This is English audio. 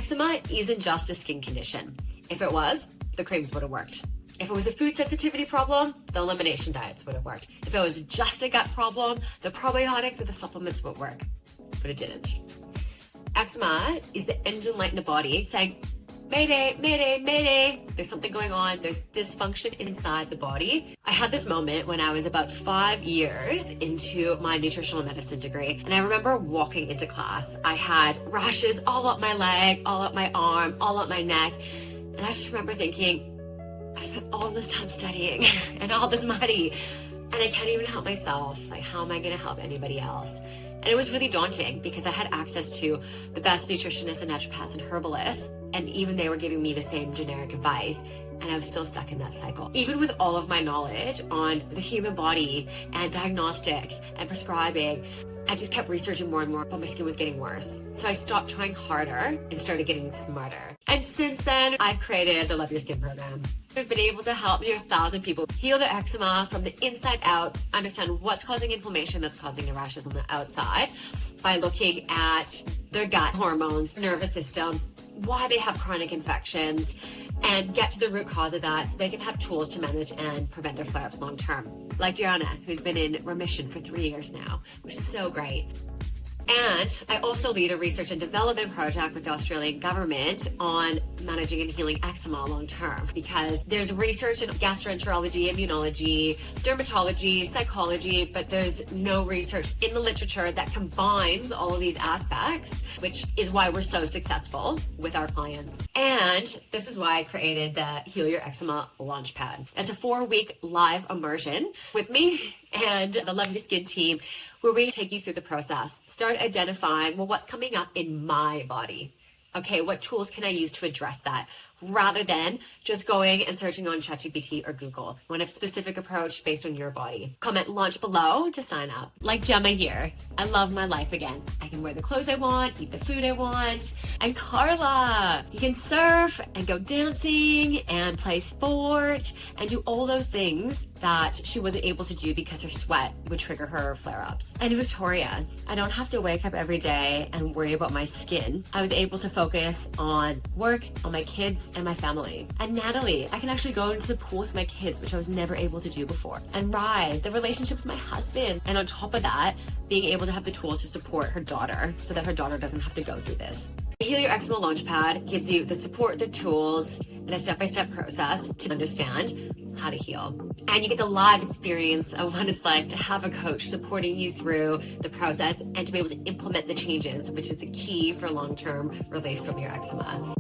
Eczema isn't just a skin condition. If it was, the creams would have worked. If it was a food sensitivity problem, the elimination diets would have worked. If it was just a gut problem, the probiotics or the supplements would work. But it didn't. Eczema is the engine light in the body saying, Mayday, mayday, mayday. There's something going on. There's dysfunction inside the body. I had this moment when I was about 5 years into my nutritional medicine degree. And I remember walking into class. I had rashes all up my leg, all up my arm, all up my neck. And I just remember thinking, I spent all this time studying and all this money, and I can't even help myself. Like, how am I going to help anybody else? And it was really daunting because I had access to the best nutritionists and naturopaths and herbalists, and even they were giving me the same generic advice, and I was still stuck in that cycle. Even with all of my knowledge on the human body and diagnostics and prescribing, I just kept researching more and more, but my skin was getting worse. So I stopped trying harder and started getting smarter. And since then, I've created the Love Your Skin program. I've been able to help near 1,000 people heal their eczema from the inside out, understand what's causing inflammation that's causing the rashes on the outside by looking at their gut hormones, nervous system, why they have chronic infections, and get to the root cause of that so they can have tools to manage and prevent their flare-ups long term. Like Gianna, who's been in remission for 3 years now, which is so great. And I also lead a research and development project with the Australian government on managing and healing eczema long term, because there's research in gastroenterology, immunology, dermatology, psychology, but there's no research in the literature that combines all of these aspects, which is why we're so successful with our clients. And this is why I created the Heal Your Eczema Launchpad. It's a 4-week live immersion with me and the Love Your Skin team, where we take you through the process. Start identifying, well, what's coming up in my body? Okay, what tools can I use to address that? Rather than just going and searching on ChatGPT or Google. You want a specific approach based on your body. Comment launch below to sign up. Like Gemma here, I love my life again. I can wear the clothes I want, eat the food I want. And Carla, you can surf and go dancing and play sport and do all those things that she wasn't able to do because her sweat would trigger her flare-ups. And Victoria, I don't have to wake up every day and worry about my skin. I was able to focus on work, on my kids, and my family. And Natalie, I can actually go into the pool with my kids, which I was never able to do before. And Rye, the relationship with my husband. And on top of that, being able to have the tools to support her daughter so that her daughter doesn't have to go through this. The Heal Your Eczema Launchpad gives you the support, the tools, and a step-by-step process to understand how to heal. And you get the live experience of what it's like to have a coach supporting you through the process and to be able to implement the changes, which is the key for long-term relief from your eczema.